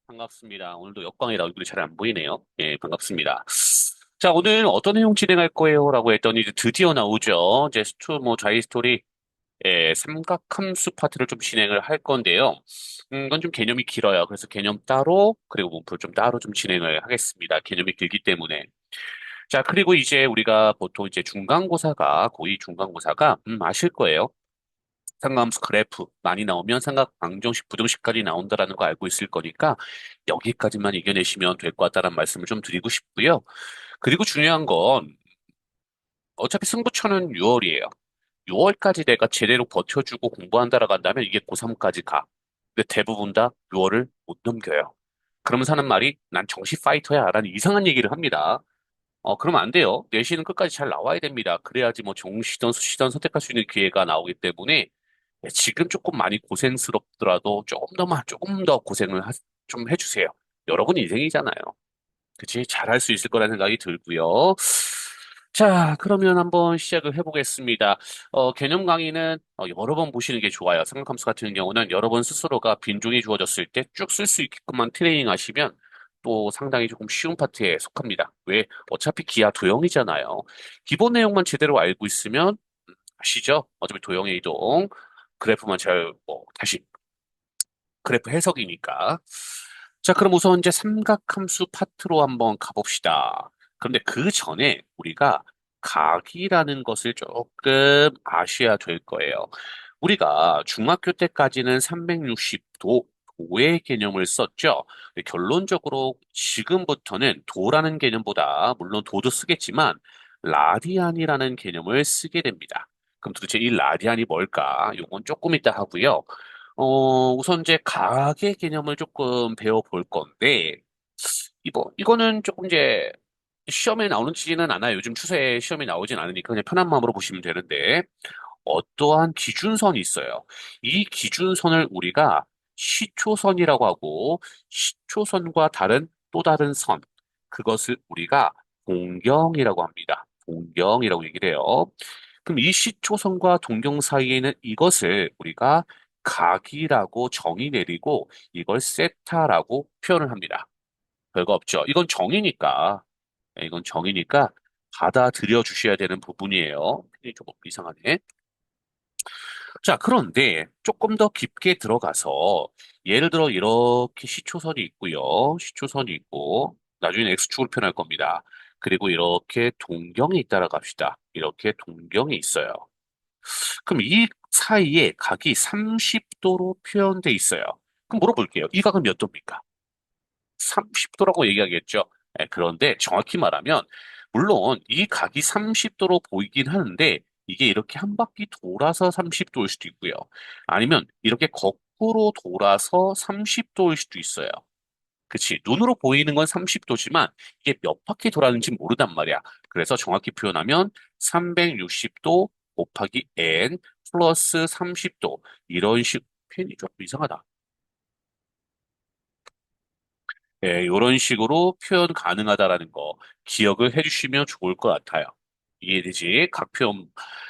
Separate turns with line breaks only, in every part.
반갑습니다. 오늘도 역광이라 얼굴이 잘 안 보이네요. 예, 반갑습니다. 자, 오늘 어떤 내용 진행할 거예요? 라고 했더니 이제 드디어 나오죠. 이제 뭐 자이 스토리, 삼각함수 파트를 좀 진행을 할 건데요. 이건 좀 개념이 길어요. 그래서 개념 따로, 그리고 문풀 좀 따로 좀 진행을 하겠습니다. 개념이 길기 때문에. 자, 그리고 이제 우리가 보통 이제 중간고사가, 고2 중간고사가, 아실 거예요. 상감수 그래프 많이 나오면 삼각 방정식, 부등식까지 나온다라는 거 알고 있을 거니까 여기까지만 이겨내시면 될 것 같다는 말씀을 좀 드리고 싶고요. 그리고 중요한 건 어차피 승부처는 6월이에요. 6월까지 내가 제대로 버텨주고 공부한다라고 한다면 이게 고3까지 가. 근데 대부분 다 6월을 못 넘겨요. 그러면서 하는 말이 난 정시 파이터야 라는 이상한 얘기를 합니다. 그러면 안 돼요. 내신은 끝까지 잘 나와야 됩니다. 그래야지 뭐 정시든 수시든 선택할 수 있는 기회가 나오기 때문에 지금 조금 많이 고생스럽더라도 조금 더 고생을 좀 해주세요. 여러분 인생이잖아요. 그치? 잘할 수 있을 거라는 생각이 들고요. 자, 그러면 한번 시작을 해보겠습니다. 개념 강의는 여러 번 보시는 게 좋아요. 삼각함수 같은 경우는 여러 번 스스로가 빈종이 주어졌을 때 쭉 쓸 수 있게끔만 트레이닝 하시면 또 상당히 조금 쉬운 파트에 속합니다. 왜? 어차피 기하 도형이잖아요. 기본 내용만 제대로 알고 있으면 아시죠? 어차피 도형의 이동, 그래프만 다시 그래프 해석이니까. 자, 그럼 우선 이제 삼각함수 파트로 한번 가봅시다. 그런데 그 전에 우리가 각이라는 것을 조금 아셔야 될 거예요. 우리가 중학교 때까지는 360도, 도의 개념을 썼죠. 근데 결론적으로 지금부터는 도라는 개념보다 물론 도도 쓰겠지만 라디안이라는 개념을 쓰게 됩니다. 그럼 도대체 이 라디안이 뭘까? 요건 조금 이따 하고요. 우선 이제 가계 개념을 조금 배워볼 건데, 이거는 조금 이제 시험에 나오지는 않아요. 요즘 추세에 시험에 나오진 않으니까 그냥 편한 마음으로 보시면 되는데, 어떠한 기준선이 있어요. 이 기준선을 우리가 시초선이라고 하고, 시초선과 다른 또 다른 선, 그것을 우리가 동경이라고 합니다. 동경이라고 얘기를 해요. 그럼 이 시초선과 동경 사이에는 이것을 우리가 각이라고 정의 내리고 이걸 세타라고 표현을 합니다. 별거 없죠. 이건 정이니까 받아들여 주셔야 되는 부분이에요. 조금 이상하네. 자, 그런데 조금 더 깊게 들어가서 예를 들어 이렇게 시초선이 있고요. 시초선이 있고 나중에는 X축으로 표현할 겁니다. 그리고 이렇게 동경이 있다라고 합시다. 이렇게 동경이 있어요. 그럼 이 사이에 각이 30도로 표현돼 있어요. 그럼 물어볼게요. 이 각은 몇 도입니까? 30도라고 얘기하겠죠. 그런데 정확히 말하면 물론 이 각이 30도로 보이긴 하는데 이게 이렇게 한 바퀴 돌아서 30도일 수도 있고요. 아니면 이렇게 거꾸로 돌아서 30도일 수도 있어요. 그치. 눈으로 보이는 건 30도지만 이게 몇 바퀴 돌았는지 모르단 말이야. 그래서 정확히 표현하면 360도 곱하기 n 플러스 30도. 이런 식, 표현이 조금 이상하다. 예, 이런 식으로 표현 가능하다라는 거 기억을 해주시면 좋을 것 같아요. 이해되지? 각 표현.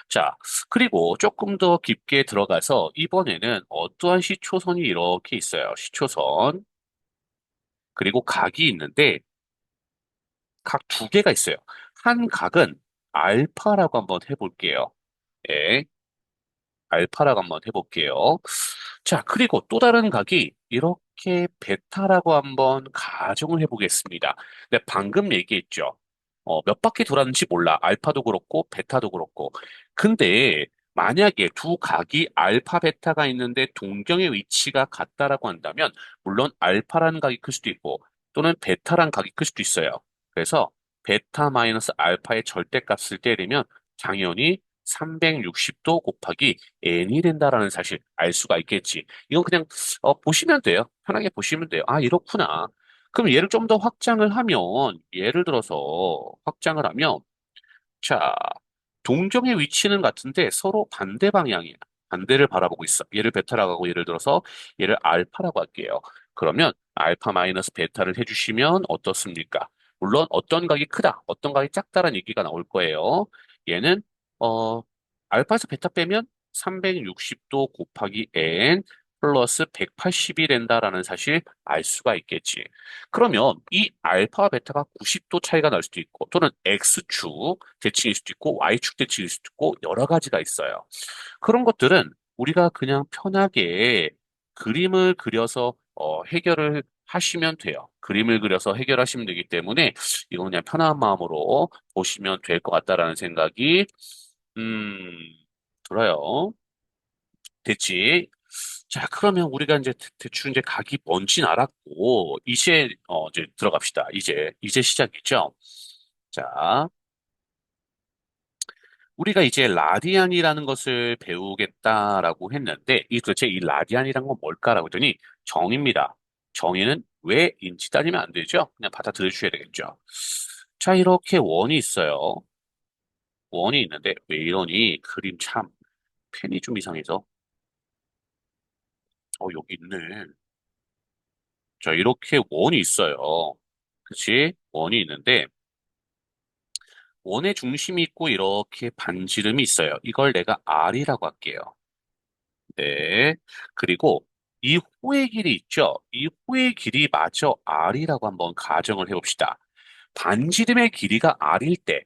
자, 그리고 조금 더 깊게 들어가서 이번에는 어떠한 시초선이 이렇게 있어요. 시초선. 그리고 각이 있는데 각 두 개가 있어요. 한 각은 알파라고 한번 해볼게요. 예, 알파라고 한번 해볼게요. 자, 그리고 또 다른 각이 이렇게 베타라고 한번 가정을 해보겠습니다. 근데 방금 얘기했죠. 몇 바퀴 돌았는지 몰라. 알파도 그렇고, 베타도 그렇고. 근데 만약에 두 각이 알파, 베타가 있는데 동경의 위치가 같다라고 한다면, 물론 알파라는 각이 클 수도 있고, 또는 베타라는 각이 클 수도 있어요. 그래서 베타 마이너스 알파의 절대값을 때리면 당연히 360도 곱하기 n이 된다라는 사실 알 수가 있겠지. 이건 그냥 보시면 돼요. 편하게 보시면 돼요. 아, 이렇구나. 그럼 얘를 좀 더 확장을 하면 예를 들어서 확장을 하면 자, 동경의 위치는 같은데 서로 반대 방향이야. 반대를 바라보고 있어. 얘를 베타라고 하고 예를 들어서 얘를 알파라고 할게요. 그러면 알파 마이너스 베타를 해주시면 어떻습니까? 물론 어떤 각이 크다, 어떤 각이 작다라는 얘기가 나올 거예요. 얘는 어 알파에서 베타 빼면 360도 곱하기 n 플러스 180이 된다라는 사실 알 수가 있겠지. 그러면 이 알파와 베타가 90도 차이가 날 수도 있고 또는 X축 대칭일 수도 있고 Y축 대칭일 수도 있고 여러 가지가 있어요. 그런 것들은 우리가 그냥 편하게 그림을 그려서 해결을 하시면 돼요. 그림을 그려서 해결하시면 되기 때문에 이건 그냥 편한 마음으로 보시면 될 것 같다라는 생각이 음, 들어요. 됐지? 자, 그러면 우리가 이제 대충 이제 각이 뭔진 알았고 이제 이제 들어갑시다. 이제 시작이죠. 자, 우리가 이제 라디안이라는 것을 배우겠다라고 했는데, 이 도대체 이 라디안이란 건 뭘까라고 했더니 정의입니다. 정의는 왜인지 따지면 안 되죠? 그냥 받아들여 주셔야 되겠죠. 자, 이렇게 원이 있어요. 원이 있는데, 왜 이러니? 그림 참, 펜이 좀 이상해서. 여기 있네. 자, 이렇게 원이 있어요. 그치? 원이 있는데, 원의 중심이 있고, 이렇게 반지름이 있어요. 이걸 내가 R이라고 할게요. 네. 그리고 이 호의 길이 있죠? 이 호의 길이 마저 R이라고 한번 가정을 해봅시다. 반지름의 길이가 R일 때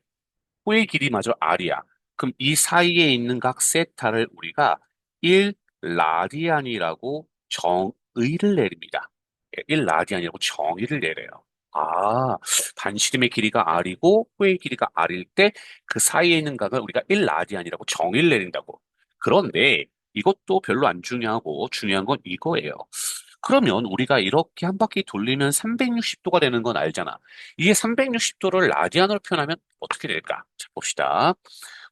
호의 길이마저 R이야. 그럼 이 사이에 있는 각 세타를 우리가 1 라디안이라고 정의를 내립니다. 1 라디안이라고 정의를 내려요. 아, 반지름의 길이가 R이고 호의 길이가 R일 때 그 사이에 있는 각을 우리가 1 라디안이라고 정의를 내린다고. 그런데 이것도 별로 안 중요하고 중요한 건 이거예요. 그러면 우리가 이렇게 한 바퀴 돌리면 360도가 되는 건 알잖아. 이게 360도를 라디안으로 표현하면 어떻게 될까? 자, 봅시다.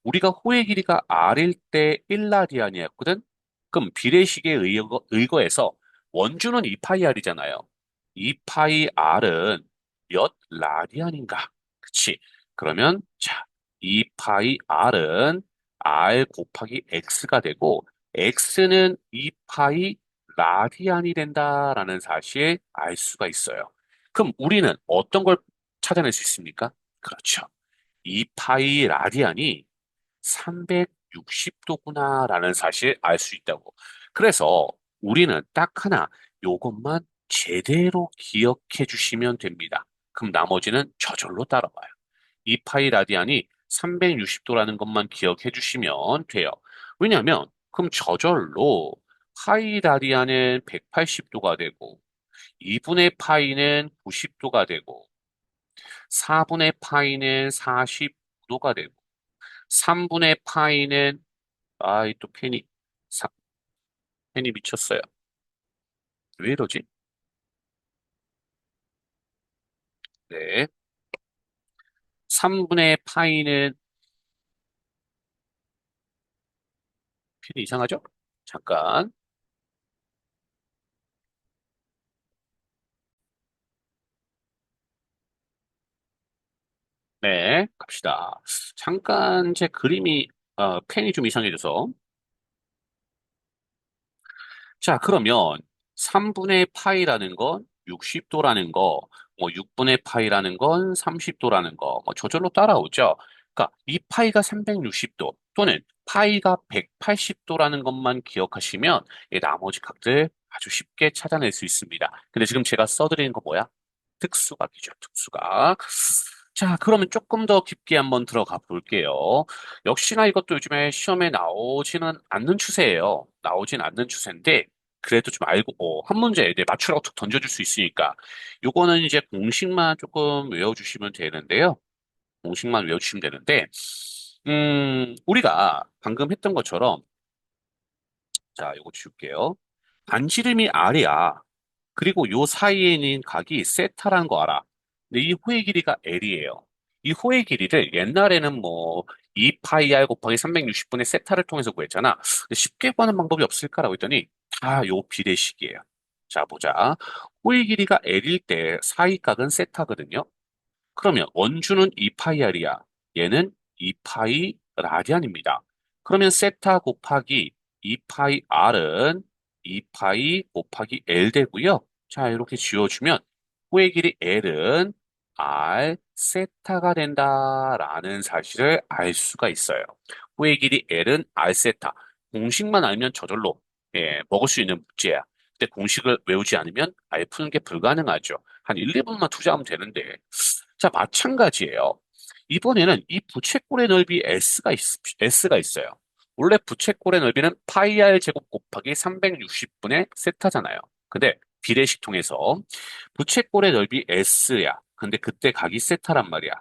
우리가 호의 길이가 R일 때 1라디안이었거든? 그럼 비례식에 의거해서 원주는 2파이 R이잖아요. 2파이 R은 몇 라디안인가? 그치? 그러면 자, 2파이 R은 R 곱하기 X가 되고 X는 2파이 라디안이 된다라는 사실 알 수가 있어요. 그럼 우리는 어떤 걸 찾아낼 수 있습니까? 그렇죠. 2파이 라디안이 360도구나라는 사실 알 수 있다고. 그래서 우리는 딱 하나 요것만 제대로 기억해 주시면 됩니다. 그럼 나머지는 저절로 따라와요. 2파이 라디안이 360도라는 것만 기억해 주시면 돼요. 왜냐하면 그럼 저절로 파이 라디안은 180도가 되고 2분의 파이는 90도가 되고 4분의 파이는 45도가 되고 3분의 파이는 이 또 펜이 미쳤어요. 왜 이러지? 네. 3분의 파이는 펜이 이상하죠? 잠깐. 네, 갑시다. 잠깐 제 그림이 펜이 좀 이상해져서 자, 그러면 3분의 파이라는 건 60도라는 거, 뭐 6분의 파이라는 건 30도라는 거, 뭐 저절로 따라오죠. 그러니까 이 파이가 360도 또는 파이가 180도라는 것만 기억하시면 이 나머지 각들 아주 쉽게 찾아낼 수 있습니다. 근데 지금 제가 써드리는 거 뭐야? 특수각이죠, 특수각. 자, 그러면 조금 더 깊게 한번 들어가 볼게요. 역시나 이것도 요즘에 시험에 나오지는 않는 추세예요. 나오진 않는 추세인데, 그래도 좀 알고, 한 문제 내 맞추라고 툭 던져줄 수 있으니까. 요거는 이제 공식만 조금 외워주시면 되는데요. 공식만 외워주시면 되는데, 우리가 방금 했던 것처럼, 자, 요거 지울게요. 반지름이 R이야. 그리고 요 사이에 있는 각이 세타라는 거 알아. 근데 이 호의 길이가 L이에요. 이 호의 길이를 옛날에는 뭐 2파이 R 곱하기 360분의 세타를 통해서 구했잖아. 근데 쉽게 구하는 방법이 없을까라고 했더니 다 요 비례식이에요. 자, 보자. 호의 길이가 L일 때 사이각은 세타거든요. 그러면 원주는 2파이 R이야. 얘는 2파이 라디안입니다. 그러면 세타 곱하기 2파이 R은 2파이 곱하기 L 되고요. 자, 이렇게 지워주면 호의 길이 L은 R 세타가 된다라는 사실을 알 수가 있어요. 호의 길이 L은 R 세타. 공식만 알면 저절로 먹을 수 있는 문제야. 근데 공식을 외우지 않으면 아예 푸는 게 불가능하죠. 한 1, 2분만 투자하면 되는데. 자, 마찬가지예요. 이번에는 이 부채꼴의 넓이 S가 있어요. 원래 부채꼴의 넓이는 파이 r 제곱 곱하기 360분의 세타잖아요. 근데 비례식 통해서 부채꼴의 넓이 S야. 근데 그때 각이 세타란 말이야.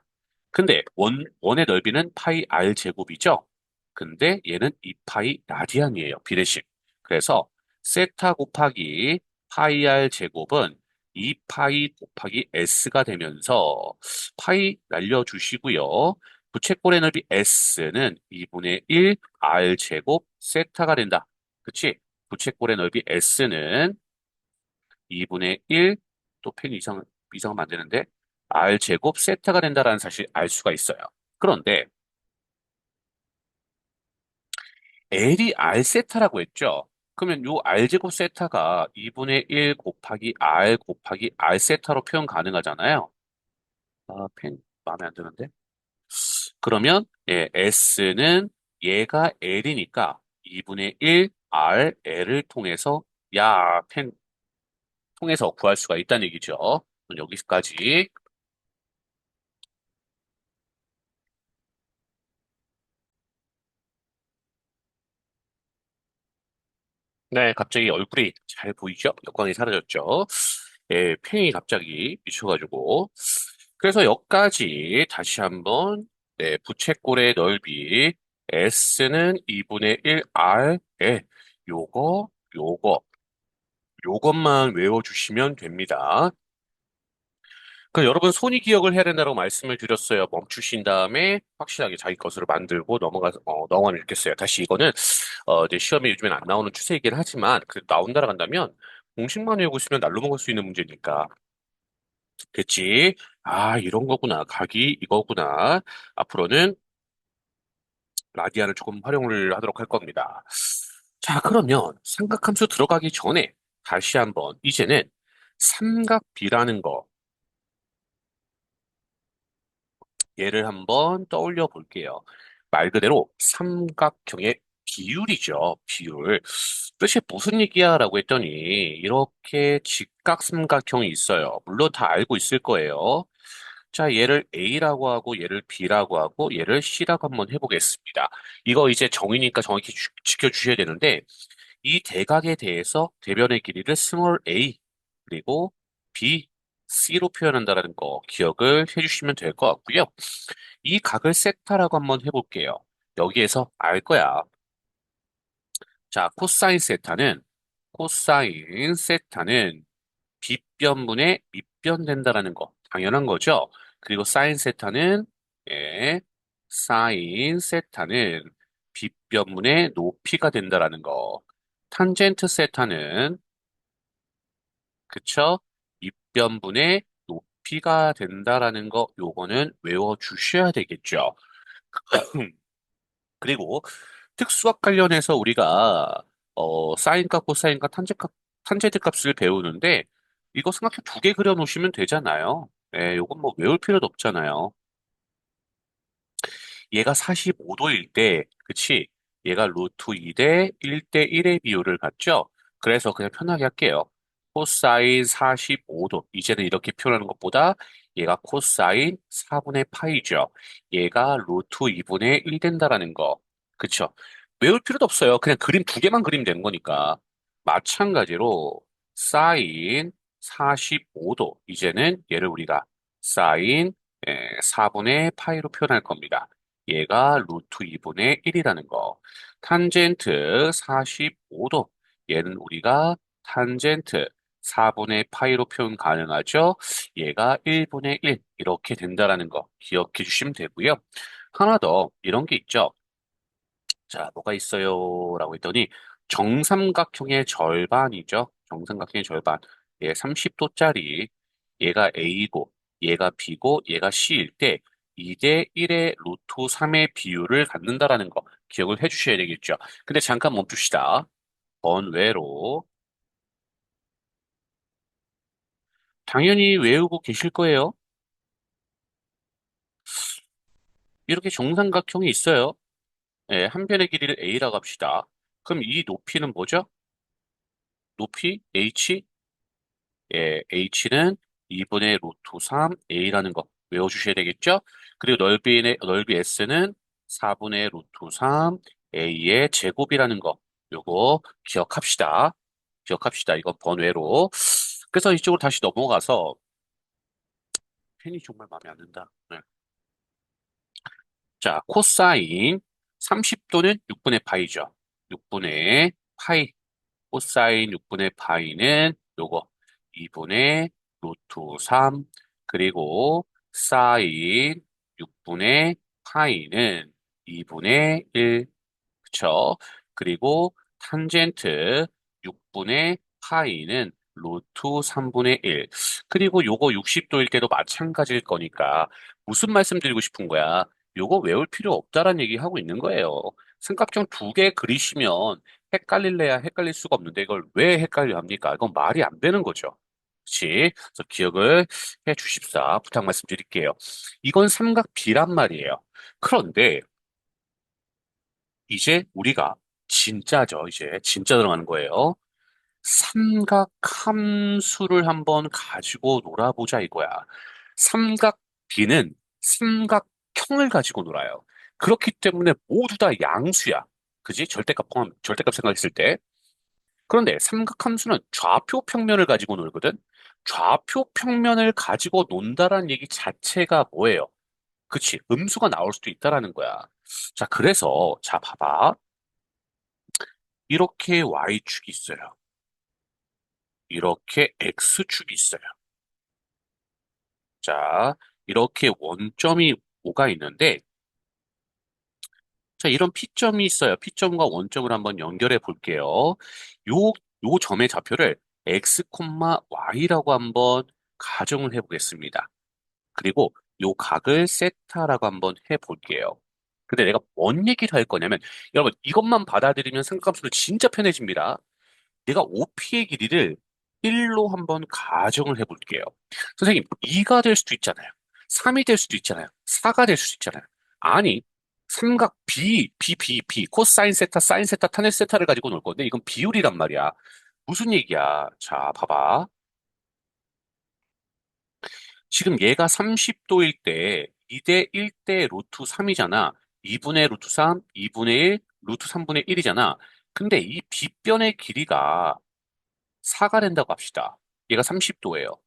근데 원의 넓이는 파이 r 제곱이죠? 근데 얘는 2파이 라디안이에요. 비례식. 그래서 세타 곱하기 파이 r 제곱은 2파이 곱하기 s가 되면서 파이 날려주시고요. 부채꼴의 넓이 s는 2분의 1 r 제곱 세타가 된다. 그치? 부채꼴의 넓이 s는 2분의 1, 또 펜이 이상하면 안 되는데, r 제곱 세타가 된다라는 사실 알 수가 있어요. 그런데 L이 R 세타라고 했죠? 그러면 요 R 제곱 세타가 2분의 1 곱하기 R 곱하기 R 세타로 표현 가능하잖아요. 아, 펜 마음에 안 드는데? 그러면 S는 얘가 L이니까 2분의 1 R L을 통해서 펜 통해서 구할 수가 있다는 얘기죠. 그럼 여기까지. 네, 갑자기 얼굴이 잘 보이죠? 역광이 사라졌죠? 펜이 갑자기 미쳐가지고. 그래서 여기까지 다시 한번, 부채꼴의 넓이, S는 2분의 1 R에 요거, 요것만 외워주시면 됩니다. 그 여러분 손이 기억을 해야 된다고 말씀을 드렸어요. 멈추신 다음에 확실하게 자기 것으로 만들고 넘어가면 읽겠어요. 다시 이거는 이제 시험에 요즘엔 안 나오는 추세이긴 하지만 그래도 나온다라 간다면 공식만 외우고 있으면 날로 먹을 수 있는 문제니까. 그치? 아, 이런 거구나. 각이 이거구나. 앞으로는 라디안을 조금 활용을 하도록 할 겁니다. 자, 그러면 삼각함수 들어가기 전에 다시 한번 이제는 삼각비라는 거 얘를 한번 떠올려 볼게요. 말 그대로 삼각형의 비율이죠. 비율. 도대체 무슨 얘기야? 라고 했더니 이렇게 직각삼각형이 있어요. 물론 다 알고 있을 거예요. 자, 얘를 A라고 하고 얘를 B라고 하고 얘를 C라고 한번 해보겠습니다. 이거 이제 정의니까 정확히 지켜주셔야 되는데 이 대각에 대해서 대변의 길이를 스몰 a 그리고 b, c로 표현한다는 거 기억을 해주시면 될 것 같고요. 이 각을 세타라고 한번 해볼게요. 여기에서 알 거야. 자, 코사인 세타는 빗변분의 밑변 된다라는 거 당연한 거죠. 그리고 사인 세타는 빗변분의 높이가 된다라는 거. 탄젠트 세타는 그쵸? 밑변분의 높이가 된다라는 거 요거는 외워 주셔야 되겠죠. 그리고 특수학 관련해서 우리가 사인과 코사인과 탄젠트 값을 배우는데 이거 삼각형 두 개 그려 놓으시면 되잖아요. 요건 뭐 외울 필요도 없잖아요. 얘가 45도일 때, 그치? 얘가 루트 2 대 1대 1의 비율을 갖죠? 그래서 그냥 편하게 할게요. 코사인 45도. 이제는 이렇게 표현하는 것보다 얘가 코사인 4분의 파이죠. 얘가 루트 2분의 1 된다라는 거. 그쵸? 외울 필요도 없어요. 그냥 그림 두 개만 그리면 되는 거니까. 마찬가지로 사인 45도. 이제는 얘를 우리가 사인 4분의 파이로 표현할 겁니다. 얘가 루트 2분의 1이라는 거. 탄젠트 45도. 얘는 우리가 탄젠트 4분의 파이로 표현 가능하죠. 얘가 1분의 1 이렇게 된다라는 거 기억해 주시면 되고요. 하나 더 이런 게 있죠. 자, 뭐가 있어요? 라고 했더니 정삼각형의 절반이죠. 정삼각형의 절반. 얘 30도짜리. 얘가 A고, 얘가 B고, 얘가 C일 때 2대 1의 루트 3의 비율을 갖는다라는 거 기억을 해주셔야 되겠죠. 근데 잠깐 멈춥시다. 번외로 당연히 외우고 계실 거예요. 이렇게 정삼각형이 있어요. 한 변의 길이를 A라고 합시다. 그럼 이 높이는 뭐죠? 높이 h, 예, h는 2분의 루트 3 a라는 거 외워주셔야 되겠죠? 그리고 넓이 s는 4분의 루트 3 a의 제곱이라는 거 요거 기억합시다. 기억합시다. 이건 번외로. 그래서 이쪽으로 다시 넘어가서 펜이 정말 마음에 안 든다. 네. 자, 코사인 30도는 6분의 파이죠. 6분의 파이. 코사인 6분의 파이는 요거 2분의 루트 3 그리고 사인 6분의 파이는 2분의 1 그쵸? 그리고 탄젠트 6분의 파이는 루트 3분의 1 그리고 요거 60도일 때도 마찬가지일 거니까 무슨 말씀 드리고 싶은 거야? 요거 외울 필요 없다라는 얘기 하고 있는 거예요. 삼각형 두 개 그리시면 헷갈릴래야 헷갈릴 수가 없는데 이걸 왜 헷갈려 합니까? 이건 말이 안 되는 거죠. 그렇지? 그래서 기억을 해 주십사. 부탁 말씀드릴게요. 이건 삼각 B란 말이에요. 그런데 이제 우리가 진짜죠. 이제 진짜 들어가는 거예요. 삼각 함수를 한번 가지고 놀아보자 이거야. 삼각 B는 삼각형을 가지고 놀아요. 그렇기 때문에 모두 다 양수야. 그지? 절대값 생각했을 때. 그런데 삼각함수는 좌표 평면을 가지고 놀거든. 좌표 평면을 가지고 논다라는 얘기 자체가 뭐예요? 그치? 음수가 나올 수도 있다라는 거야. 자, 그래서 자 봐봐. 이렇게 y축이 있어요. 이렇게 x축이 있어요. 자, 이렇게 원점이 뭐가 있는데, 자, 이런 P점이 있어요. P점과 원점을 한번 연결해 볼게요. 요 점의 좌표를 x, y라고 한번 가정을 해 보겠습니다. 그리고 요 각을 세타라고 한번 해 볼게요. 근데 내가 뭔 얘기를 할 거냐면, 여러분, 이것만 받아들이면 삼각함수는 진짜 편해집니다. 내가 OP의 길이를 1로 한번 가정을 해볼게요. 선생님, 2가 될 수도 있잖아요. 3이 될 수도 있잖아요. 4가 될 수도 있잖아요. 아니, 삼각 B, 코사인 세타, 사인 세타, 탄 세타를 가지고 놀 건데 이건 비율이란 말이야. 무슨 얘기야? 자, 봐봐. 지금 얘가 30도일 때 2대 1대 루트 3이잖아. 2분의 루트 3, 2분의 1, 루트 3분의 1이잖아. 근데 이 빗변의 길이가 4가 된다고 합시다. 얘가 30도예요.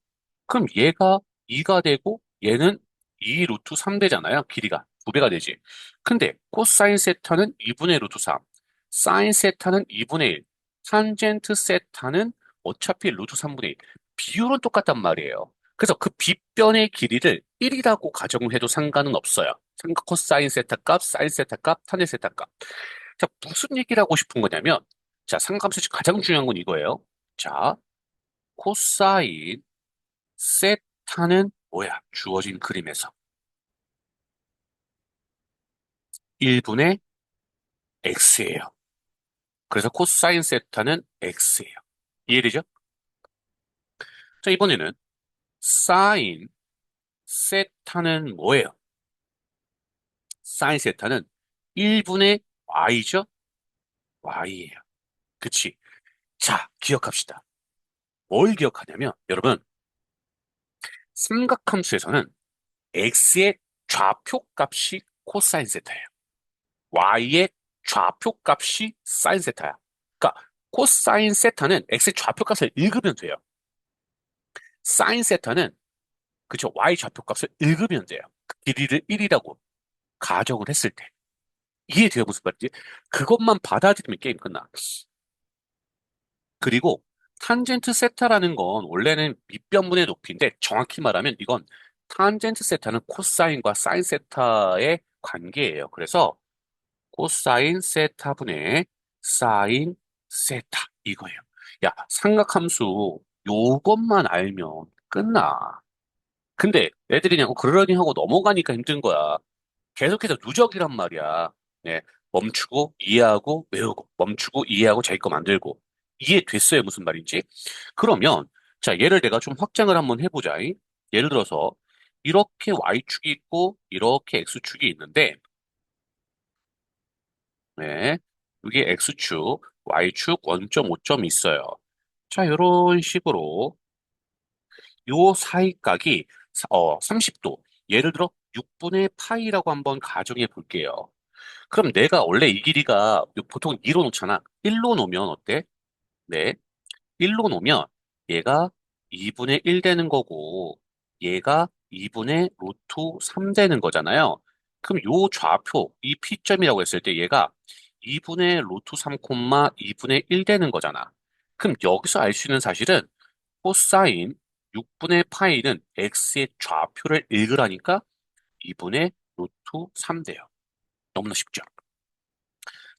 그럼 얘가 2가 되고 얘는 2 루트 3 되잖아요. 길이가 2배가 되지. 근데 코사인 세타는 2분의 루트 3, 사인 세타는 2분의 1, 탄젠트 세타는 어차피 루트 3분의 1. 비율은 똑같단 말이에요. 그래서 그 빗변의 길이를 1이라고 가정을 해도 상관은 없어요. 삼각 코사인 세타 값, 사인 세타 값, 탄젠트 세타 값. 자, 무슨 얘기를 하고 싶은 거냐면, 자, 삼각함수 중 가장 중요한 건 이거예요. 자, 코사인 세타는 뭐야? 주어진 그림에서 1분의 x예요. 그래서 코사인 세타는 x예요. 이해되죠? 자, 이번에는 사인 세타는 뭐예요? 사인 세타는 1분의 y죠? y예요. 그치? 자, 기억합시다. 뭘 기억하냐면, 여러분, 삼각함수에서는 x의 좌표값이 코사인 세타예요. y의 좌표값이 사인 세타야. 그러니까 코사인 세타는 x의 좌표값을 읽으면 돼요. 사인 세타는 그쵸 y 좌표값을 읽으면 돼요. 그 길이를 1이라고 가정을 했을 때. 이해돼요 무슨 말인지? 그것만 받아들이면 게임 끝나. 그리고 탄젠트 세타라는 건 원래는 밑변분의 높이인데 정확히 말하면 이건 탄젠트 세타는 코사인과 사인 세타의 관계예요. 그래서 코사인 세타분의 사인 세타 이거예요. 야, 삼각함수 요것만 알면 끝나. 근데 애들이 그냥 그러려니 하고 넘어가니까 힘든 거야. 계속해서 누적이란 말이야. 네, 멈추고 이해하고 외우고 멈추고 이해하고 자기 거 만들고 이해됐어요 무슨 말인지? 그러면 자 얘를 내가 좀 확장을 한번 해보자. 예를 들어서 이렇게 y축이 있고 이렇게 x축이 있는데 네, 여기 x축, y축 원점 5점이 있어요. 자, 이런 식으로 요 사이각이 30도. 예를 들어 6분의 파이라고 한번 가정해 볼게요. 그럼 내가 원래 이 길이가 보통 2로 놓잖아. 1로 놓으면 어때? 네. 1로 놓으면 얘가 2분의 1 되는 거고 얘가 2분의 루트 3 되는 거잖아요. 그럼 요 좌표, 이 P점이라고 했을 때 얘가 2분의 루트 3, 2분의 1 되는 거잖아. 그럼 여기서 알 수 있는 사실은 코사인 6분의 파이는 x의 좌표를 읽으라니까 2분의 루트 3 돼요. 너무나 쉽죠?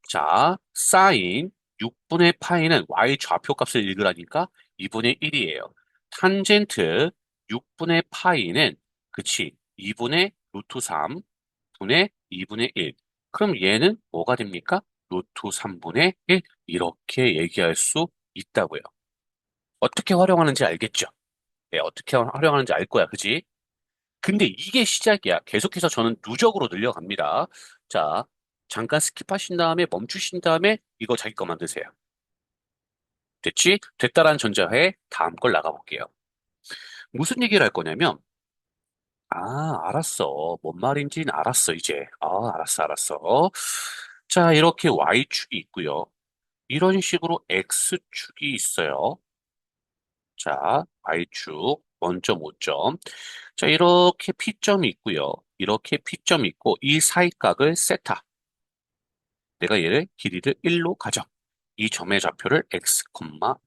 자, 사인 6분의 파이는 y 좌표 값을 읽으라니까 2분의 1이에요. 탄젠트 6분의 파이는 그치 2분의 루트 3 분의 2분의 1. 그럼 얘는 뭐가 됩니까? 루트 3분의 1 이렇게 얘기할 수 있다고요. 어떻게 활용하는지 알겠죠? 네, 어떻게 활용하는지 알 거야, 그지? 근데 이게 시작이야. 계속해서 저는 누적으로 늘려갑니다. 자, 잠깐 스킵하신 다음에 멈추신 다음에 이거 자기 거 만드세요. 됐지? 됐다라는 전자회 다음 걸 나가볼게요. 무슨 얘기를 할 거냐면, 알았어. 뭔 말인지는 알았어, 이제. 알았어. 자, 이렇게 Y축이 있고요. 이런 식으로 X축이 있어요. 자, Y축, 원점, 5점. 자, 이렇게 P점이 있고요. 이렇게 P점이 있고, 이 사이각을 세타. 내가 얘를 길이를 1로 가정. 이 점의 좌표를 x,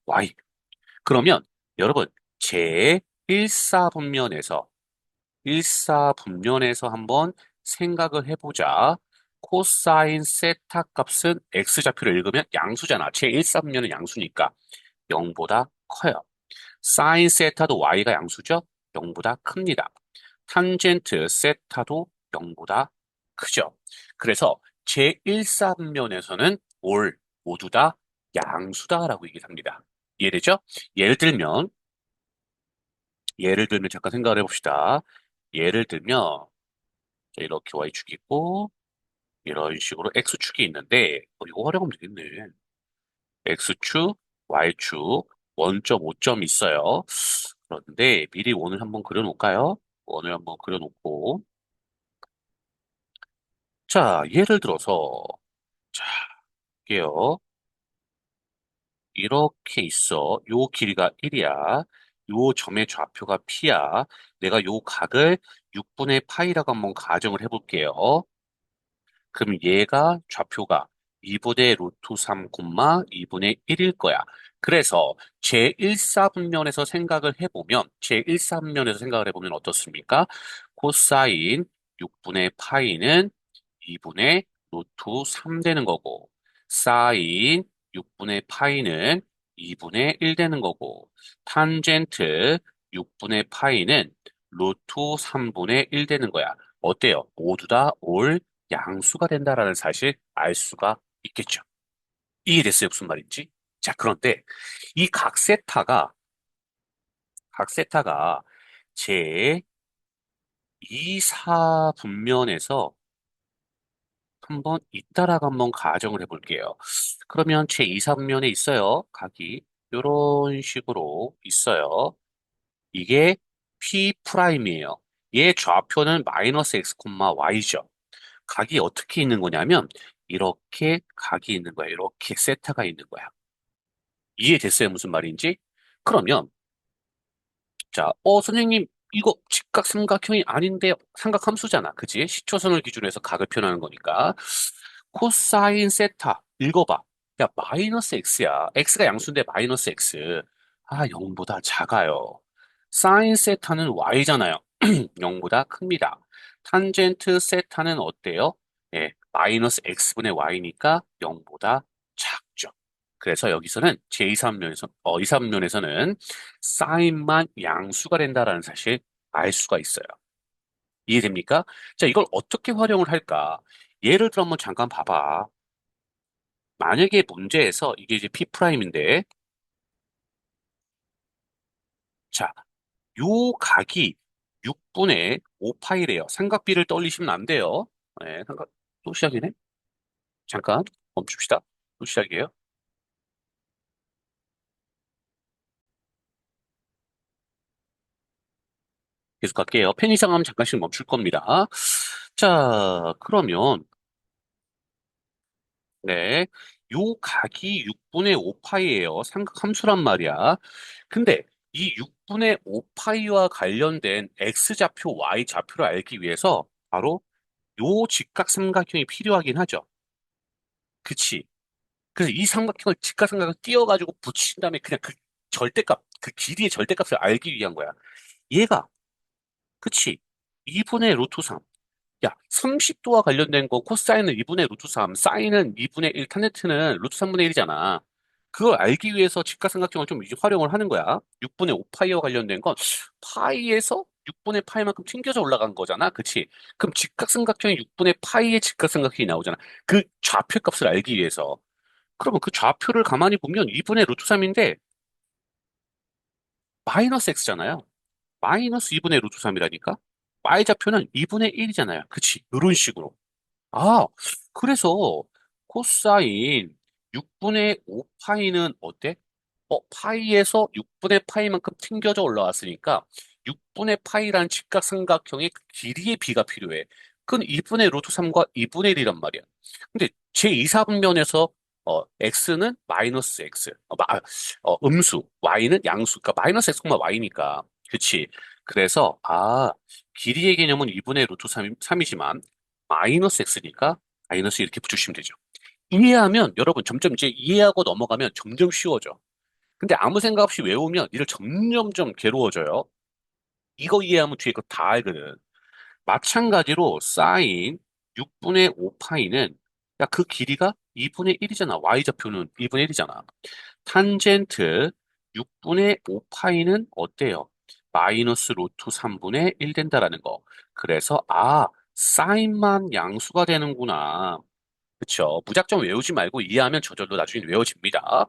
y. 그러면 여러분 제 1사분면에서 한번 생각을 해보자. 코사인 세타 값은 x좌표를 읽으면 양수잖아. 제 1사분면은 양수니까 0보다 커요. 사인 세타도 y가 양수죠? 0보다 큽니다. 탄젠트 세타도 0보다 크죠. 그래서 제1사분면에서는 올 모두 다 양수다라고 얘기합니다. 이해되죠? 예를 들면 잠깐 생각을 해봅시다. 예를 들면 자, 이렇게 y축이 있고 이런 식으로 x축이 있는데 이거 활용하면 되겠네. x축, y축, 원점, 5점 있어요. 그런데 미리 원을 한번 그려놓을까요? 원을 한번 그려놓고 자, 예를 들어서 자, 볼게요. 이렇게 있어. 요 길이가 1이야. 요 점의 좌표가 P야. 내가 요 각을 6분의 파이라고 한번 가정을 해볼게요. 그럼 얘가 좌표가 2분의 루트 3, 2분의 1일 거야. 그래서 제1사분면에서 생각을 해보면, 제1사분면에서 생각을 해보면 어떻습니까? 코사인 6분의 파이는 2분의 루트 3 되는 거고, 사인 6분의 파이는 2분의 1 되는 거고, 탄젠트 6분의 파이는 루트 3분의 1 되는 거야. 어때요? 모두 다올 양수가 된다라는 사실 알 수가 있겠죠. 이해됐어요? 무슨 말인지? 자, 그런데 이 각 세타가 제 2사 분면에서 한번 잇따라가 한번 가정을 해볼게요. 그러면 제 2사 분면에 있어요. 각이 이런 식으로 있어요. 이게 P 프라임이에요. 얘 좌표는 마이너스 x, y죠. 각이 어떻게 있는 거냐면 이렇게 각이 있는 거야. 이렇게 세타가 있는 거야. 이해됐어요? 무슨 말인지? 그러면 자, 선생님 이거 직각 삼각형이 아닌데 삼각함수잖아. 그지? 시초선을 기준으로 해서 각을 표현하는 거니까. 코사인 세타 읽어봐. 야, 마이너스 x야. x가 양수인데 마이너스 x. 0보다 작아요. 사인 세타는 y잖아요. 0보다 큽니다. 탄젠트 세타는 어때요? 예, 마이너스 x분의 y니까 0보다 작죠. 그래서 여기서는 제2사분면에서, 2사분면에서는 사인만 양수가 된다라는 사실 알 수가 있어요. 이해됩니까? 자, 이걸 어떻게 활용을 할까? 예를 들어 한번 잠깐 봐봐. 만약에 문제에서 이게 이제 P'인데, 자, 요 각이 6분의 5파이래요. 삼각비를 떠올리시면 안 돼요. 네, 또 시작이네? 잠깐 멈춥시다. 또 시작이에요. 계속 갈게요. 펜 이상하면 잠깐씩 멈출 겁니다. 자, 그러면, 네. 요 각이 6분의 5파이예요. 삼각함수란 말이야. 근데 이 6분의 5파이와 관련된 X좌표, Y좌표를 알기 위해서 바로 요 직각삼각형이 필요하긴 하죠. 그치? 그래서 이 삼각형을 직각삼각형을 띄워가지고 붙인 다음에 그냥 그 절대값, 그 길이의 절대값을 알기 위한 거야. 얘가, 그치? 2분의 루트 3. 야, 30도와 관련된 거 코사인은 2분의 루트 3, 사인은 2분의 1, 탄젠트는 루트 3분의 1이잖아. 그걸 알기 위해서 직각삼각형을 좀 이제 활용을 하는 거야. 6분의 5파이와 관련된 건 파이에서 6분의 파이만큼 튕겨져 올라간 거잖아. 그치? 그럼 직각삼각형이 6분의 파이의 직각삼각형이 나오잖아. 그 좌표 값을 알기 위해서. 그러면 그 좌표를 가만히 보면 2분의 루트 3인데 마이너스 x잖아요. 마이너스 2분의 루트 3이라니까? y좌표는 2분의 1이잖아요. 그치? 이런 식으로. 아, 그래서 코사인 6분의 5파이는 어때? 파이에서 6분의 파이만큼 튕겨져 올라왔으니까 6분의 파이라는 직각삼각형의 그 길이의 비가 필요해. 그건 2분의 루트 3과 2분의 1이란 말이야. 근데 제2사분면에서 x는 마이너스 x, 음수, y는 양수, 그러니까 마이너스 x, y니까. 그치? 그래서, 길이의 개념은 2분의 루트 3이지만, 마이너스 x니까, 마이너스 이렇게 붙여주시면 되죠. 이해하면, 여러분, 점점 이제 이해하고 넘어가면 점점 쉬워져. 근데 아무 생각 없이 외우면 일을 점점점 괴로워져요. 이거 이해하면 뒤에 거 다 알거든. 마찬가지로 사인 6분의 5파이는 야, 그 길이가 2분의 1이잖아. y좌표는 2분의 1이잖아. 탄젠트 6분의 5파이는 어때요? 마이너스 루트 3분의 1 된다라는 거. 그래서 사인만 양수가 되는구나. 그쵸? 무작정 외우지 말고 이해하면 저절로 나중에 외워집니다.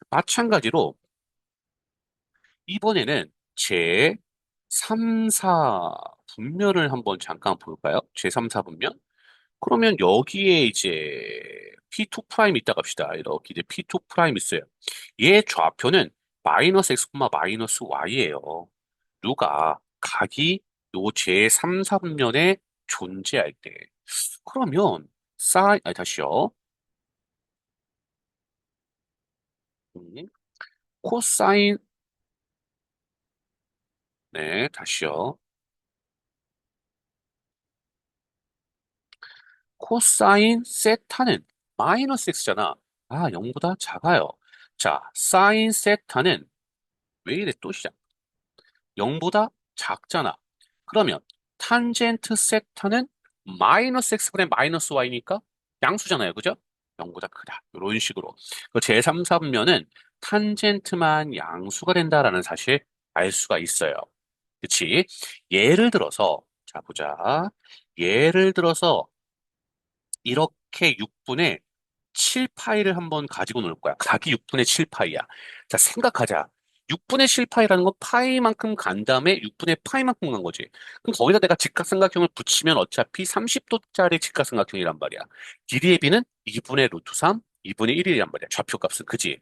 마찬가지로 이번에는 제 3, 4 분면을 한번 잠깐 볼까요? 제 3, 4 분면? 그러면 여기에 이제 P2 프라임 있다 갑시다. 이렇게 이제 P2 프라임 있어요. 얘 좌표는 마이너스 x, 마이너스 y예요. 누가 각이 요 제 3, 4분면에 존재할 때. 그러면 다시요. 음, 코사인, 네, 다시요. 코사인 세타는 마이너스 x잖아. 0보다 작아요. 자, 사인 세타는 왜 이래 또 시작. 0보다 작잖아. 그러면 탄젠트 세타는 마이너스 x분의 마이너스 y니까 양수잖아요. 그죠? 0보다 크다. 이런 식으로. 그 제3, 4분면은 탄젠트만 양수가 된다라는 사실 알 수가 있어요. 그치? 예를 들어서, 자, 보자. 예를 들어서 이렇게 6분의 7파이를 한번 가지고 놀 거야. 각이 6분의 7파이야. 자, 생각하자. 6분의 7파이라는 건 파이만큼 간 다음에 6분의 파이만큼 간 거지. 그럼 거기다 내가 직각삼각형을 붙이면 어차피 30도짜리 직각삼각형이란 말이야. 길이의 비는 2분의 루트 3, 2분의 1이란 말이야. 좌표값은. 그지?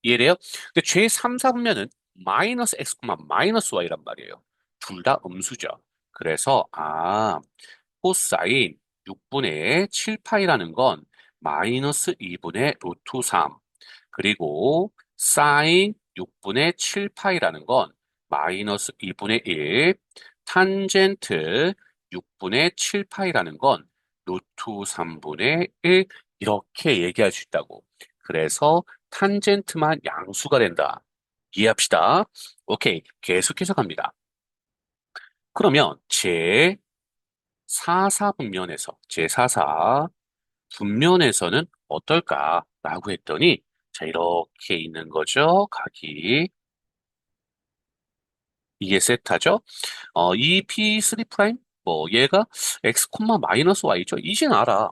이해돼요? 근데 죄 3, 4분면은 마이너스 x, 마이너스 y란 말이에요. 둘 다 음수죠. 그래서, 코사인 6분의 7파이라는 건 마이너스 2분의 루트 3. 그리고 사인 6분의 7파이라는 건 마이너스 2분의 1. 탄젠트 6분의 7파이라는 건 루트 3분의 1. 이렇게 얘기할 수 있다고. 그래서 탄젠트만 양수가 된다. 이해합시다. 오케이. 계속해서 갑니다. 그러면 제4사 분면에서 제4사 분면에서는 어떨까라고 했더니 자 이렇게 있는 거죠. 각이 이게 세타죠. 이 P3 프라임 얘가 x 마이너스 y죠. 이젠 알아.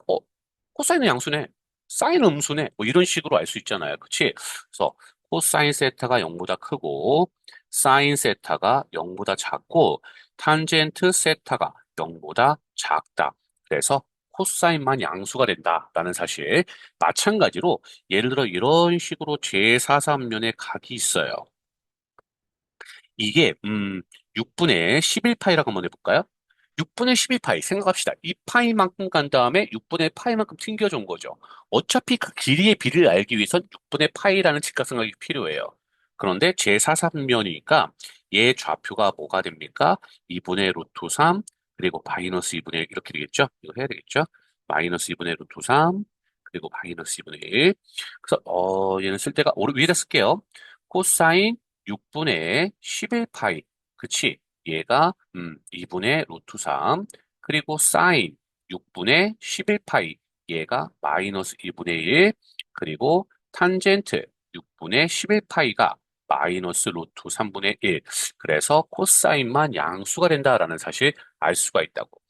코사인은 양수네. 사인은 음수네. 이런 식으로 알 수 있잖아요. 그치? 그래서 코사인 세타가 0보다 크고 사인 세타가 0보다 작고 탄젠트 세타가 0보다 작다. 그래서 코사인만 양수가 된다라는 사실. 마찬가지로 예를 들어 이런 식으로 제4삼면에 각이 있어요. 이게 6분의 11파이라고 한번 해볼까요? 6분의 12파이 생각합시다. 이 파이만큼 간 다음에 6분의 파이만큼 튕겨준 거죠. 어차피 그 길이의 비를 알기 위해선 6분의 파이라는 직각삼각이 필요해요. 그런데 제4삼면이니까 얘 좌표가 뭐가 됩니까? 2분의 루트 3 그리고 마이너스 2분의 1 이렇게 되겠죠? 이거 해야 되겠죠? 마이너스 2분의 루트 3 그리고 마이너스 2분의 1. 그래서 얘는 쓸 때가 위에다 쓸게요. 코사인 6분의 11파이. 그치? 얘가 2분의 루트 3 그리고 사인 6분의 11파이 얘가 마이너스 2분의 1 그리고 탄젠트 6분의 11파이가 마이너스 루트 3분의 1 그래서 코사인만 양수가 된다라는 사실 알 수가 있다고.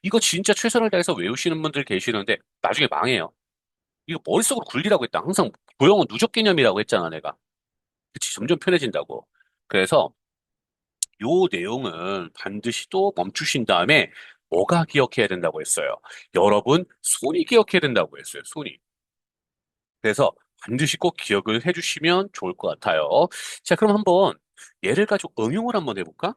이거 진짜 최선을 다해서 외우시는 분들 계시는데 나중에 망해요. 이거 머릿속으로 굴리라고 했다. 항상 도형은 누적 개념이라고 했잖아 내가. 그치 점점 편해진다고. 그래서 요 내용은 반드시 또 멈추신 다음에 뭐가 기억해야 된다고 했어요? 여러분, 손이 기억해야 된다고 했어요. 손이. 그래서 반드시 꼭 기억을 해주시면 좋을 것 같아요. 자, 그럼 한번 예를 가지고 응용을 한번 해볼까?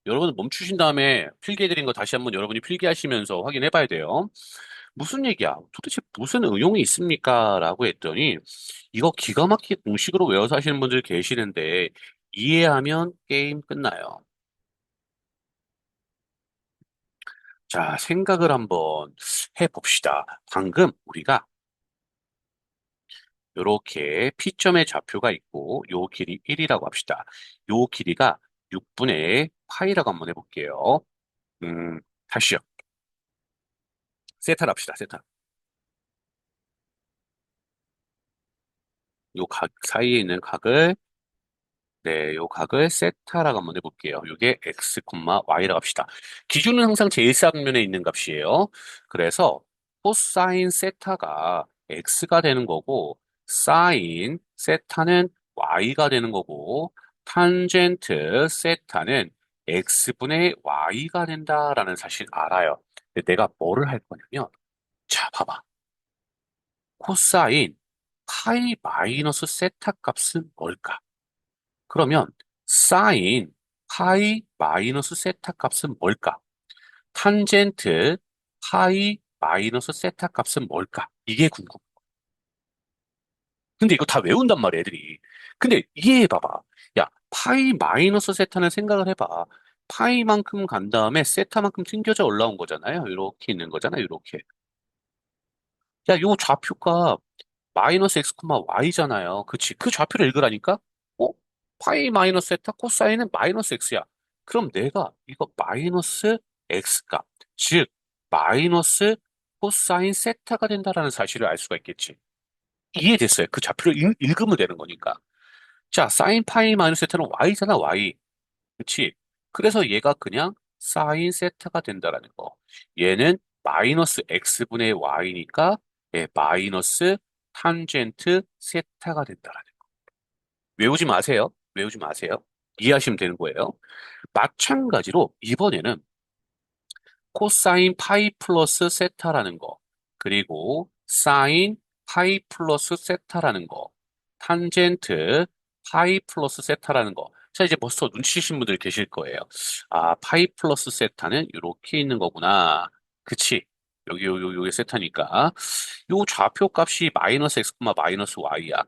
여러분 멈추신 다음에 필기해드린 거 다시 한번 여러분이 필기하시면서 확인해 봐야 돼요. 무슨 얘기야? 도대체 무슨 응용이 있습니까? 라고 했더니 이거 기가 막히게 공식으로 외워서 하시는 분들 계시는데 이해하면 게임 끝나요. 자, 생각을 한번 해봅시다. 방금 우리가 이렇게 P점의 좌표가 있고 요 길이 1이라고 합시다. 요 길이가 6분의 파이라고 한번 해볼게요. 다시요. 세타를 합시다. 세타. 요 각 사이에 있는 각을 네, 요 각을 세타라고 한번 해볼게요. 요게 x, y라고 합시다. 기준은 항상 제1사각면에 있는 값이에요. 그래서 코사인 세타가 x가 되는 거고 사인 세타는 y가 되는 거고 탄젠트 세타는 x분의 y가 된다라는 사실 알아요. 근데 내가 뭐를 할 거냐면 자, 봐봐. 코사인 파이 마이너스 세타 값은 뭘까? 그러면 사인 파이 마이너스 세타 값은 뭘까? 탄젠트 파이 마이너스 세타 값은 뭘까? 이게 궁금. 근데 이거 다 외운단 말이야, 애들이. 근데 이해해봐봐. 야, 파이 마이너스 세타는 생각을 해봐. 파이만큼 간 다음에 세타만큼 튕겨져 올라온 거잖아요. 이렇게 있는 거잖아요. 이렇게. 야, 요 좌표가 마이너스 x, y잖아요. 그치? 그 좌표를 읽으라니까? 어? 파이 마이너스 세타 코사인은 마이너스 x야. 그럼 내가 이거 마이너스 x값, 즉 마이너스 코사인 세타가 된다라는 사실을 알 수가 있겠지. 이해됐어요. 그 좌표를 읽으면 되는 거니까. 자, 사인 파이 마이너스 세타는 y잖아, y. 그치? 그래서 얘가 그냥 사인 세타가 된다라는 거. 얘는 마이너스 x분의 y니까 예, 마이너스 탄젠트 세타가 된다라는 거. 외우지 마세요. 외우지 마세요. 이해하시면 되는 거예요. 마찬가지로 이번에는 코사인 파이 플러스 세타라는 거, 그리고 사인 파이 플러스 세타라는 거, 탄젠트 파이 플러스 세타라는 거. 자, 이제 벌써 눈치채신 분들 계실 거예요. 아, 파이 플러스 세타는 이렇게 있는 거구나. 그치? 요게 세타니까. 요 좌표 값이 마이너스 x, 마이너스 y야.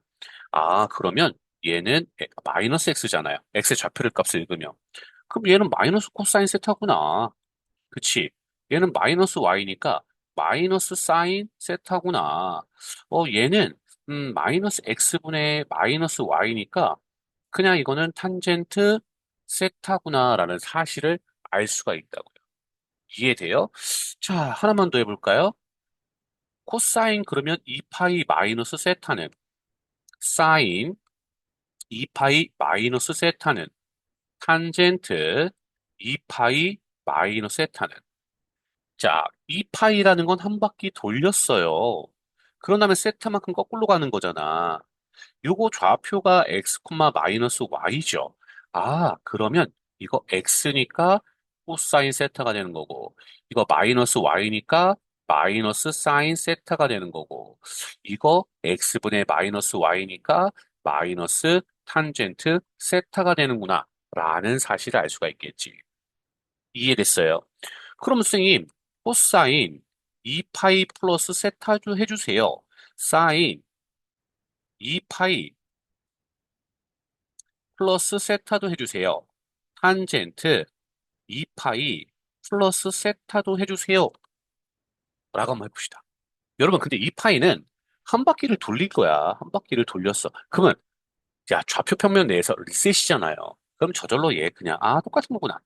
아, 그러면 얘는 마이너스 x잖아요. x의 좌표를 값을 읽으면. 그럼 얘는 마이너스 코사인 세타구나. 그치? 얘는 마이너스 y니까 마이너스 사인 세타구나. 얘는 마이너스 x분의 마이너스 y니까 그냥 이거는 탄젠트 세타구나라는 사실을 알 수가 있다고요. 이해돼요? 자, 하나만 더 해볼까요? 코사인 그러면 2파이 마이너스 세타는 사인 2파이 마이너스 세타는 탄젠트 2파이 마이너스 세타는 자, 2파이라는 건 한 바퀴 돌렸어요. 그런 다음에 세타만큼 거꾸로 가는 거잖아. 요거 좌표가 x, 마이너스 y죠. 아, 그러면 이거 x니까 코사인 세타가 되는 거고, 이거 마이너스 y니까 마이너스 사인 세타가 되는 거고, 이거 x분의 마이너스 y니까 마이너스 탄젠트 세타가 되는구나. 라는 사실을 알 수가 있겠지. 이해됐어요? 그럼 선생님, 코사인 2파이 플러스 세타도 해주세요. 사인 2파이 플러스 세타도 해주세요. 탄젠트 2파이 플러스 세타도 해주세요. 라고 한번 해봅시다. 여러분, 근데 2파이는 한 바퀴를 돌릴 거야. 한 바퀴를 돌렸어. 그러면, 야, 좌표 평면 내에서 리셋이잖아요. 그럼 저절로 얘 그냥, 아, 똑같은 거구나.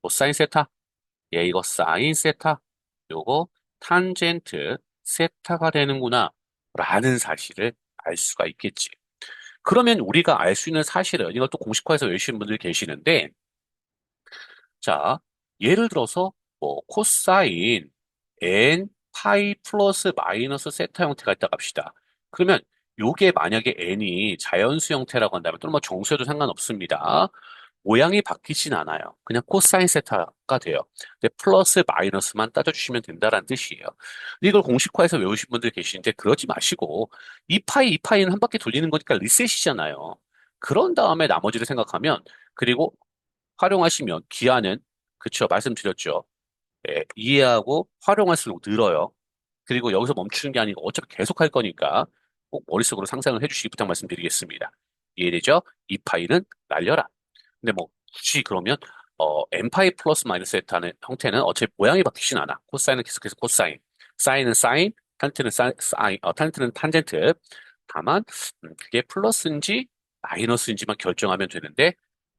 코사인 세타. 얘 이거 사인 세타. 요거 탄젠트 세타가 되는구나. 라는 사실을 알 수가 있겠지. 그러면 우리가 알 수 있는 사실은, 이것도 공식화해서 외우시는 분들이 계시는데, 자, 예를 들어서 뭐 코사인 n 파이 플러스 마이너스 세타 형태가 있다고 합시다. 그러면 요게 만약에 n이 자연수 형태라고 한다면 또는 뭐 정수여도 상관없습니다. 모양이 바뀌진 않아요. 그냥 코사인 세타가 돼요. 근데 플러스 마이너스만 따져주시면 된다는 뜻이에요. 근데 이걸 공식화해서 외우신 분들 계시는데 그러지 마시고 2파이, 2파이는 한 바퀴 돌리는 거니까 리셋이잖아요. 그런 다음에 나머지를 생각하면 그리고 활용하시면 기한은 그쵸 말씀드렸죠. 예, 이해하고 활용할수록 늘어요. 그리고 여기서 멈추는 게 아니고 어차피 계속 할 거니까 꼭 머릿속으로 상상을 해주시기 부탁 말씀드리겠습니다. 이해되죠? 이 파이는 날려라. 근데 뭐 굳이 그러면 n파이 플러스 마이너스 세타는 형태는 어차피 모양이 바뀌진 않아. 코사인은 계속해서 코사인, 사인은 사인, 탄젠트는 탄젠트는 탄젠트. 다만 그게 플러스인지 마이너스인지만 결정하면 되는데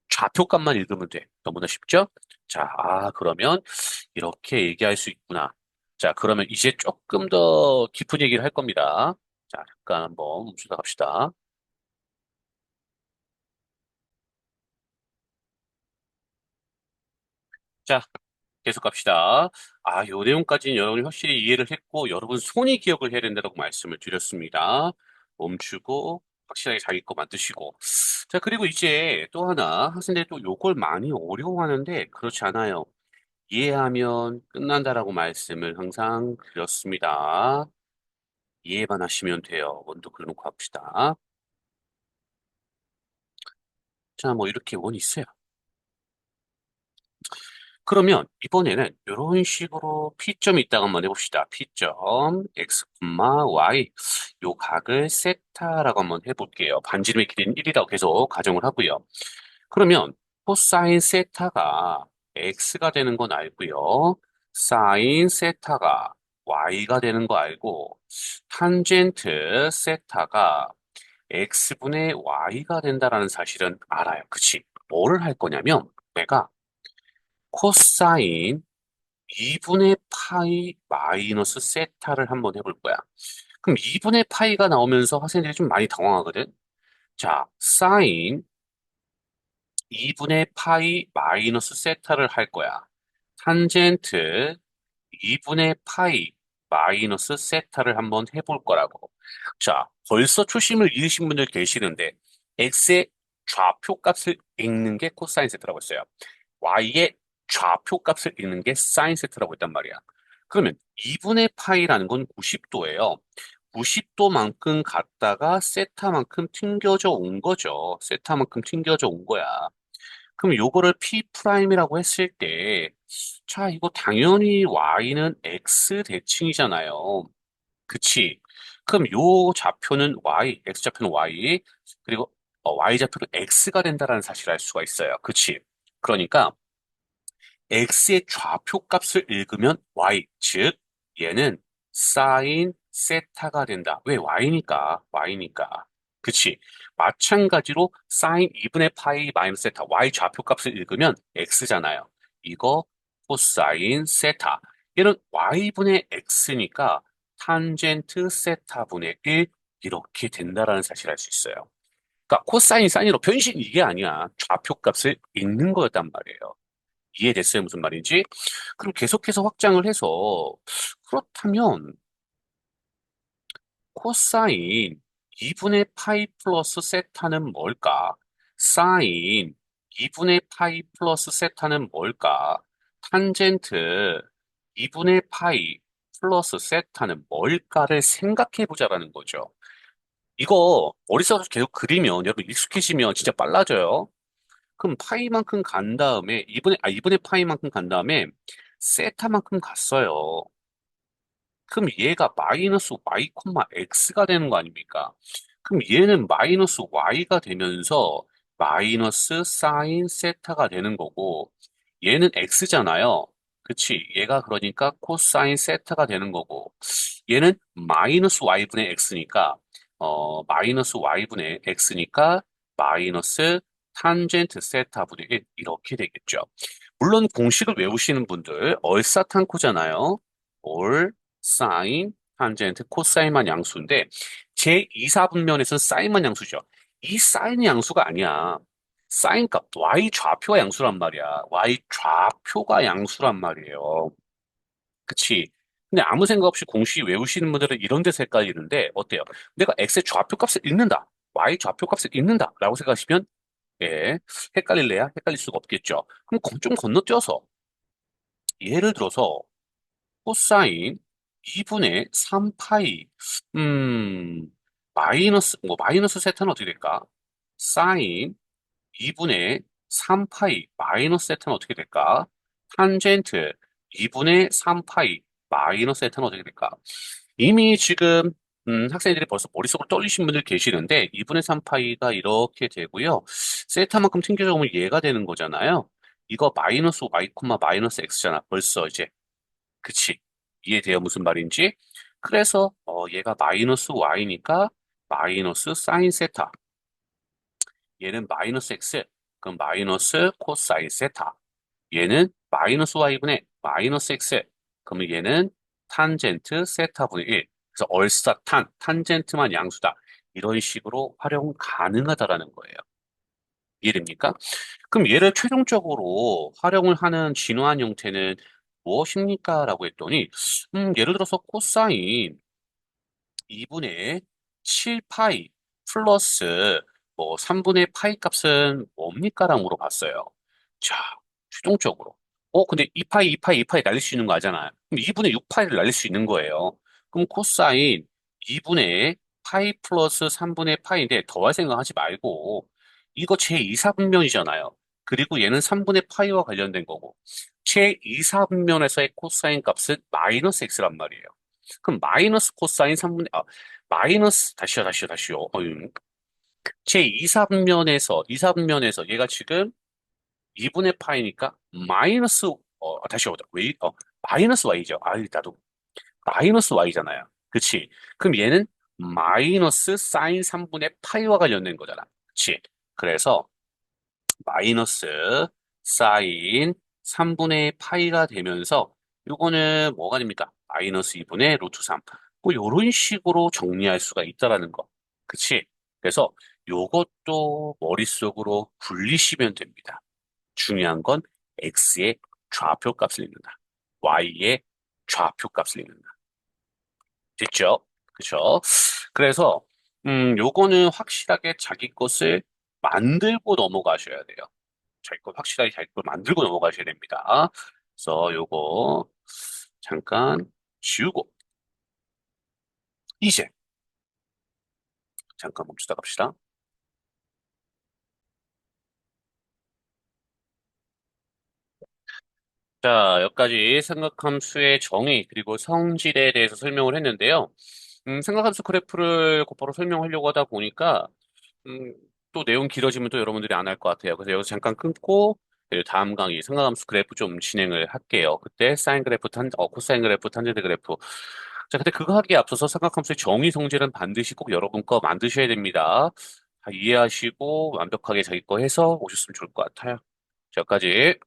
좌표값만 읽으면 돼. 너무나 쉽죠? 자, 그러면 이렇게 얘기할 수 있구나. 자, 그러면 이제 조금 더 깊은 얘기를 할 겁니다. 자, 잠깐 한번 멈추다 갑시다. 자, 계속 갑시다. 요 내용까지는 여러분이 확실히 이해를 했고, 여러분 손이 기억을 해야 된다고 말씀을 드렸습니다. 멈추고, 확실하게 자기 거 만드시고. 자, 그리고 이제 또 하나, 학생들이 또 요걸 많이 어려워하는데, 그렇지 않아요. 이해하면 끝난다라고 말씀을 항상 드렸습니다. 이해만 하시면 돼요. 먼저 그려놓고 합시다. 자, 뭐 이렇게 원이 있어요. 그러면 이번에는 이런 식으로 P점이 있다고 한번 해봅시다. P점 X, Y 요 각을 세타라고 한번 해볼게요. 반지름의 길이는 1이라고 계속 가정을 하고요. 그러면 코사인 세타가 X가 되는 건 알고요. 사인 세타가 Y가 되는 거 알고 탄젠트 세타가 X분의 Y가 된다라는 사실은 알아요. 그치? 뭐를 할 거냐면 내가 코사인 2분의 파이 마이너스 세타를 한번 해볼 거야. 그럼 2분의 파이가 나오면서 학생들이 좀 많이 당황하거든? 자, 사인 2분의 파이 마이너스 세타를 할 거야. 탄젠트 2분의 파이 마이너스 세타를 한번 해볼 거라고. 자, 벌써 초심을 잃으신 분들 계시는데 x의 좌표값을 읽는 게 코사인 세타라고 했어요. y의 좌표값을 읽는 게 사인 세타라고 했단 말이야. 그러면 2분의 파이라는 건 90도예요. 90도만큼 갔다가 세타만큼 튕겨져 온 거죠. 세타만큼 튕겨져 온 거야. 그럼 요거를 P 프라임이라고 했을 때, 자, 이거 당연히 Y는 X 대칭이잖아요. 그치? 그럼 요 좌표는 Y, X 좌표는 Y, 그리고 Y 좌표는 X가 된다라는 사실을 알 수가 있어요. 그치? 그러니까 X의 좌표 값을 읽으면 Y, 즉 얘는 사인 세타가 된다. 왜? Y니까. 그치? 마찬가지로 사인 2분의 파이 마이너스 세타, Y 좌표 값을 읽으면 X잖아요. 이거 코사인 세타. 얘는 Y분의 X니까 탄젠트 세타분의 1 이렇게 된다라는 사실을 알 수 있어요. 그러니까 코사인 사인으로 변신 이게 아니야. 좌표 값을 읽는 거였단 말이에요. 이해됐어요? 무슨 말인지? 그럼 계속해서 확장을 해서 그렇다면 코사인 2분의 파이 플러스 세타는 뭘까? 사인 2분의 파이 플러스 세타는 뭘까? 탄젠트 2분의 파이 플러스 세타는 뭘까를 생각해 보자라는 거죠. 이거 머릿속에서 계속 그리면 여러분 익숙해지면 진짜 빨라져요. 그럼 파이만큼 간 다음에, 이번에 파이만큼 간 다음에, 세타만큼 갔어요. 그럼 얘가 마이너스 y, x가 되는 거 아닙니까? 그럼 얘는 마이너스 y가 되면서 마이너스 사인 세타가 되는 거고, 얘는 x잖아요. 그치? 얘가 그러니까 코사인 세타가 되는 거고, 얘는 마이너스 y분의 x니까, 마이너스 y분의 x니까, 마이너스 탄젠트 세타분의 1, 이렇게 되겠죠. 물론 공식을 외우시는 분들, 얼사탄코잖아요. 올, 사인, 탄젠트, 코사인만 양수인데, 제2사분면에서는 사인만 양수죠. 이 사인이 양수가 아니야. 사인 값, y 좌표가 양수란 말이야. y 좌표가 양수란 말이에요. 그치? 근데 아무 생각 없이 공식 외우시는 분들은 이런 데서 헷갈리는데, 어때요? 내가 x의 좌표 값을 읽는다. y 좌표 값을 읽는다. 라고 생각하시면, 예, 헷갈릴래야? 헷갈릴 수가 없겠죠. 그럼 좀 건너뛰어서, 예를 들어서, 코사인 2분의 3파이, 음, 마이너스 세타는 어떻게 될까? 사인 2분의 3파이 마이너스 세타는 어떻게 될까? 탄젠트 2분의 3파이 마이너스 세타는 어떻게 될까? 이미 지금 학생들이 벌써 머릿속으로 떠올리신 분들 계시는데 2분의 3파이가 이렇게 되고요. 세타만큼 튕겨져 오면 얘가 되는 거잖아요. 이거 마이너스 y, 마이너스 x잖아. 벌써 이제 그치? 이해돼요? 무슨 말인지? 그래서 얘가 마이너스 y니까 마이너스 사인 세타. 얘는 마이너스 x. 그럼 마이너스 코사인 세타. 얘는 마이너스 y분의 마이너스 x. 그러면 얘는 탄젠트 세타분의 1. 그래서 탄젠트만 양수다. 이런 식으로 활용 가능하다라는 거예요. 이해됩니까? 그럼 얘를 최종적으로 활용을 하는 진화한 형태는 무엇입니까? 라고 했더니, 예를 들어서 코사인 2분의 7파이 플러스 3분의 파이 값은 뭡니까? 라고 물어봤어요. 자, 최종적으로. 근데 2파이, 2파이, 2파이 날릴 수 있는 거 아잖아요. 그럼 2분의 6파이를 날릴 수 있는 거예요. 그럼 코사인 2분의 파이 플러스 3분의 파이인데 더할 생각하지 말고 이거 제2사분면이잖아요. 그리고 얘는 3분의 파이와 관련된 거고 제2사분면에서의 코사인 값은 마이너스 x란 말이에요. 그럼 마이너스 코사인 3분의 다시요. 제 2사분면에서 얘가 지금 2분의 파이니까 마이너스 다시 오자. 마이너스 y죠. 나도 마이너스 y잖아요. 그치? 그럼 얘는 마이너스 사인 3분의 파이와 관련된 거잖아. 그치? 그래서 마이너스 사인 3분의 파이가 되면서 요거는 뭐가 됩니까? 마이너스 2분의 루트 3. 뭐 요런 식으로 정리할 수가 있다라는 거. 그치? 그래서 요것도 머릿속으로 굴리시면 됩니다. 중요한 건 x의 좌표 값을 읽는다. y의 좌표 값을 읽는다. 됐죠? 그쵸? 그래서 요거는 확실하게 자기 것을 만들고 넘어가셔야 돼요. 자기 것 확실하게 자기 걸 만들고 넘어가셔야 됩니다. 그래서 요거 잠깐 지우고 이제 잠깐 멈추다 갑시다. 자, 여기까지 삼각함수의 정의 그리고 성질에 대해서 설명을 했는데요. 삼각함수 그래프를 곧바로 설명하려고 하다 보니까 음, 또 내용 길어지면 또 여러분들이 안 할 것 같아요. 그래서 여기서 잠깐 끊고 다음 강의 삼각함수 그래프 좀 진행을 할게요. 그때 사인 그래프, 코사인 그래프, 탄젠트 그래프. 자, 근데 그거 하기에 앞서서 삼각함수의 정의 성질은 반드시 꼭 여러분 거 만드셔야 됩니다. 다 이해하시고 완벽하게 자기 거 해서 오셨으면 좋을 것 같아요. 자, 여기까지.